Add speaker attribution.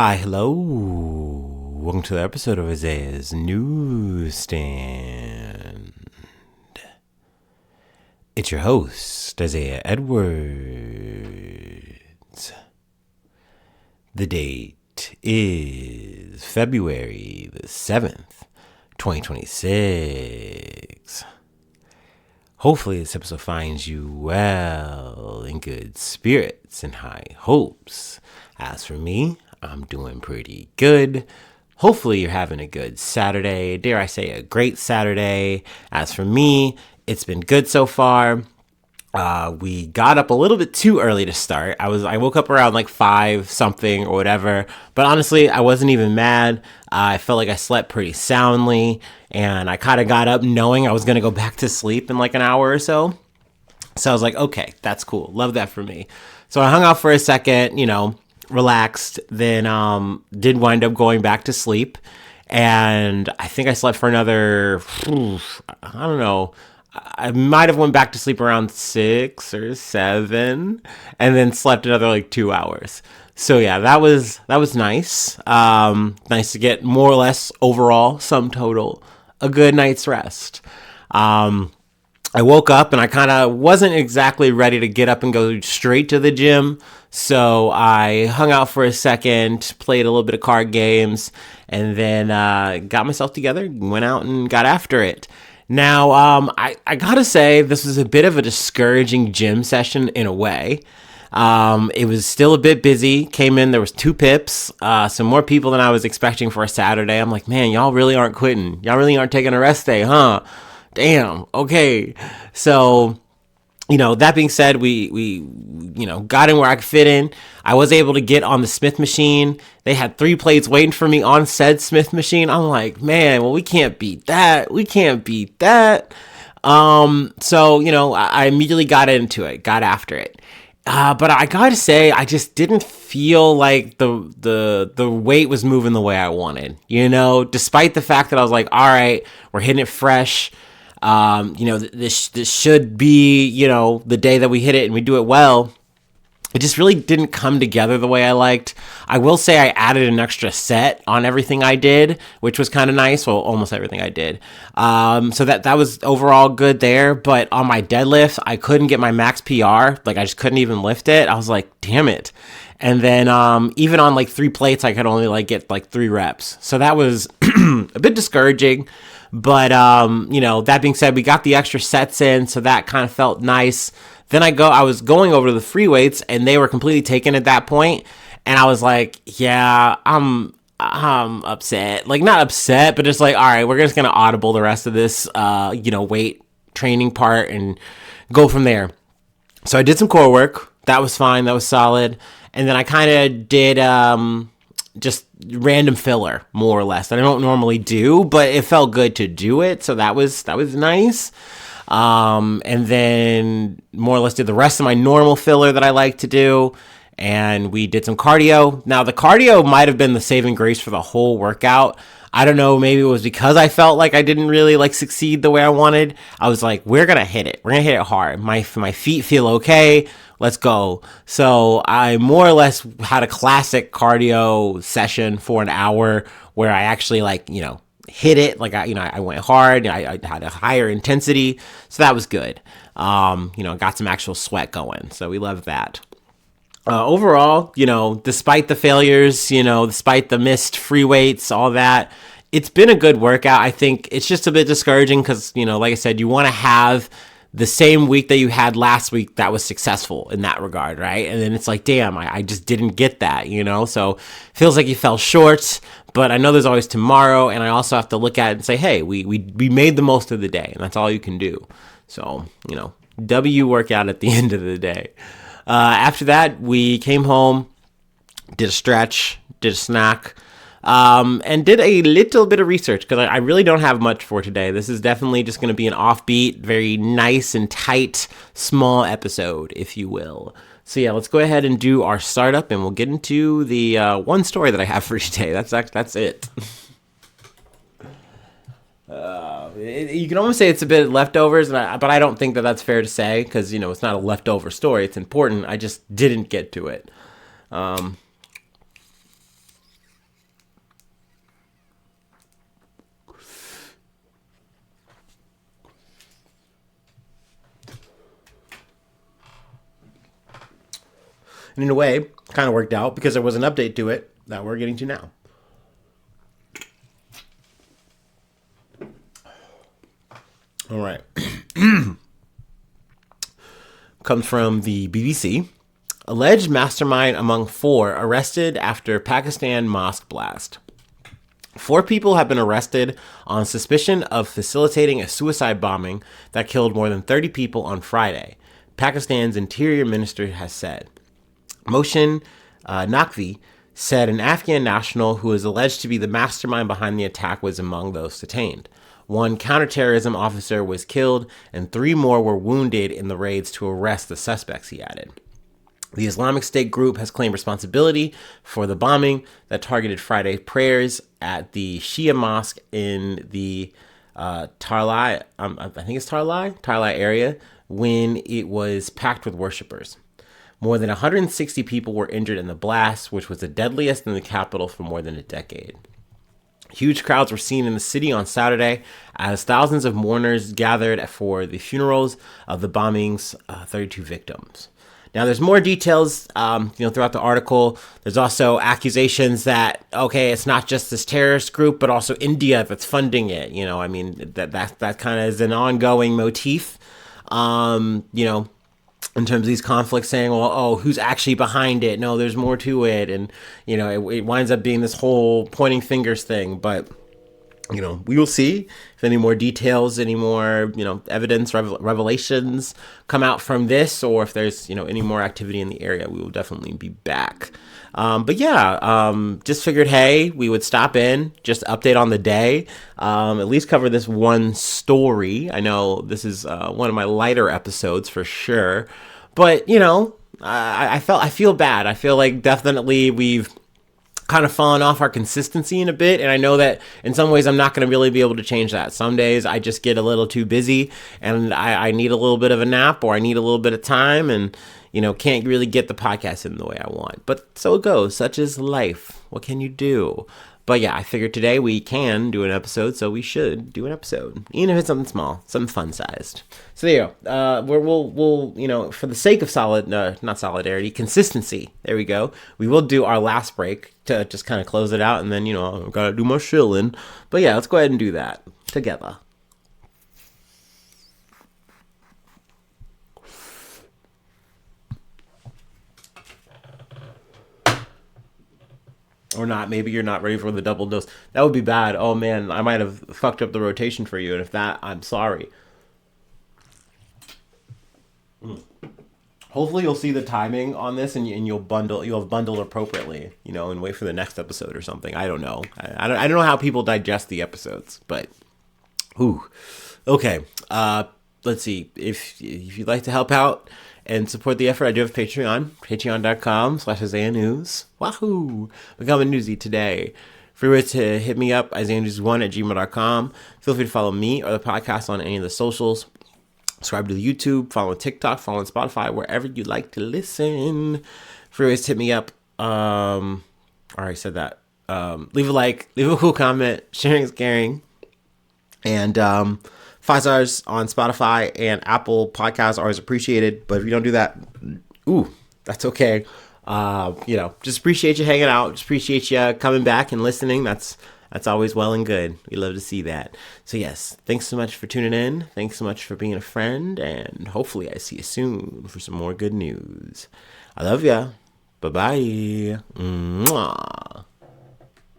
Speaker 1: Hi, hello. Welcome to the episode of Isaiah's Newsstand. It's your host, Isaiah Edwards. The date is February the 7th, 2026. Hopefully this episode finds you well, in good spirits and high hopes. As for me, I'm doing pretty good. Hopefully you're having a good Saturday. Dare I say a great Saturday. As for me, it's been good so far. We got up a little bit too early to start. I woke up around like 5 something or whatever, but honestly, I wasn't even mad. I felt like I slept pretty soundly, and I kind of got up knowing I was going to go back to sleep in like an hour or so. So I was like, okay, that's cool. Love that for me. So I hung out for a second, relaxed, then did wind up going back to sleep. And I think I slept for another, I don't know, I might have went back to sleep around 6 or 7 and then slept another like 2 hours. So yeah, that was nice. Nice to get more or less overall, sum total, a good night's rest. I woke up and I kind of wasn't exactly ready to get up and go straight to the gym. So I hung out for a second, played a little bit of card games, and then got myself together, went out and got after it. Now, I gotta say, this was a bit of a discouraging gym session in a way. It was still a bit busy. Came in, there was 2 pips, some more people than I was expecting for a Saturday. I'm like, man, y'all really aren't quitting. Y'all really aren't taking a rest day, huh? Damn. Okay. So, that being said, we got in where I could fit in. I was able to get on the Smith machine. They had 3 plates waiting for me on said Smith machine. I'm like, man, well, we can't beat that. We can't beat that. So, I immediately got into it, got after it. But I gotta say, I just didn't feel like the weight was moving the way I wanted, despite the fact that I was like, all right, we're hitting it fresh. This should be, the day that we hit it and we do it well. It just really didn't come together the way I liked. I will say I added an extra set on everything I did, which was kind of nice. Well, almost everything I did. So that was overall good there. But on my deadlift, I couldn't get my max PR. Like I just couldn't even lift it. I was like, damn it. And then even on like 3 plates, I could only get 3 reps. So that was a bit discouraging. But, that being said, we got the extra sets in, so that kind of felt nice. Then I was going over to the free weights, and they were completely taken at that point. And I was like, yeah, I'm upset. Like, not upset, but just like, all right, we're just going to audible the rest of this, weight training part and go from there. So I did some core work. That was fine. That was solid. And then I kind of did just random filler, more or less, that I don't normally do, but it felt good to do it. So that was nice. And then more or less did the rest of my normal filler that I like to do. And we did some cardio. Now the cardio might have been the saving grace for the whole workout. I don't know, maybe it was because I felt like I didn't really succeed the way I wanted. I was like, we're going to hit it. We're going to hit it hard. My feet feel okay. Let's go. So I more or less had a classic cardio session for an hour where I actually hit it. I went hard. I had a higher intensity. So that was good. Got some actual sweat going. So we love that. Overall, despite the failures, despite the missed free weights, all that, it's been a good workout. I think it's just a bit discouraging because, like I said, you want to have the same week that you had last week that was successful in that regard, right? And then it's like, damn, I just didn't get that, so feels like you fell short, but I know there's always tomorrow, and I also have to look at it and say, hey, we made the most of the day, and that's all you can do. So, W workout at the end of the day. After that, we came home, did a stretch, did a snack, and did a little bit of research because I really don't have much for today. This is definitely just going to be an offbeat, very nice and tight, small episode, if you will. So yeah, let's go ahead and do our startup, and we'll get into the one story that I have for today. That's it. You can almost say it's a bit leftovers, but I don't think that that's fair to say because, it's not a leftover story. It's important. I just didn't get to it. And in a way, kind of worked out because there was an update to it that we're getting to now. All right. Comes from the BBC. Alleged mastermind among 4 arrested after Pakistan mosque blast. 4 people have been arrested on suspicion of facilitating a suicide bombing that killed more than 30 people on Friday, Pakistan's interior minister has said. Mohsin Naqvi said an Afghan national who is alleged to be the mastermind behind the attack was among those detained. 1 counterterrorism officer was killed and 3 more were wounded in the raids to arrest the suspects, he added. The Islamic State group has claimed responsibility for the bombing that targeted Friday prayers at the Shia mosque in the Tarlai area when it was packed with worshippers. More than 160 people were injured in the blast, which was the deadliest in the capital for more than a decade. Huge crowds were seen in the city on Saturday as thousands of mourners gathered for the funerals of the bombing's 32 victims. Now, there's more details, throughout the article. There's also accusations that, okay, it's not just this terrorist group, but also India that's funding it. That kind of is an ongoing motif, in terms of these conflicts saying, well, who's actually behind it? No, there's more to it. And, it winds up being this whole pointing fingers thing. But, we will see if any more details, any more, evidence, revelations come out from this, or if there's, any more activity in the area. We will definitely be back. Just figured, hey, we would stop in, just update on the day, at least cover this one story. I know this is one of my lighter episodes for sure, but, I feel bad. I feel like definitely we've kind of fallen off our consistency in a bit. And I know that in some ways I'm not going to really be able to change that. Some days I just get a little too busy and I need a little bit of a nap, or I need a little bit of time, and, can't really get the podcast in the way I want. But so it goes. Such is life. What can you do? But yeah, I figured today we can do an episode, so we should do an episode, even if it's something small, something fun-sized. So there you go. We'll for the sake of not solidarity, consistency. There we go. We will do our last break to just kind of close it out, and then I've got to do my shilling. But yeah, let's go ahead and do that together. Or not, maybe you're not ready for the double dose. That would be bad. Oh man, I might have fucked up the rotation for you, and if that, I'm sorry. Hopefully you'll see the timing on this, and you'll have bundled appropriately, and wait for the next episode or something. I don't know. I don't know how people digest the episodes, but okay. Let's see. If you'd like to help out and support the effort, I do have Patreon, patreon.com/IsaiahNews. Wahoo! Become a newsie today. Free way to hit me up, IsaiahNews1@gmail.com. Feel free to follow me or the podcast on any of the socials. Subscribe to the YouTube, follow on TikTok, follow on Spotify, wherever you like to listen. Free ways to hit me up. I already said that. Leave a like, leave a cool comment. Sharing is caring. And 5 stars on Spotify and Apple Podcasts are always appreciated. But if you don't do that, that's okay. Just appreciate you hanging out. Just appreciate you coming back and listening. That's always well and good. We love to see that. So yes, thanks so much for tuning in. Thanks so much for being a friend. And hopefully I see you soon for some more good news. I love ya. Bye-bye. Mwah.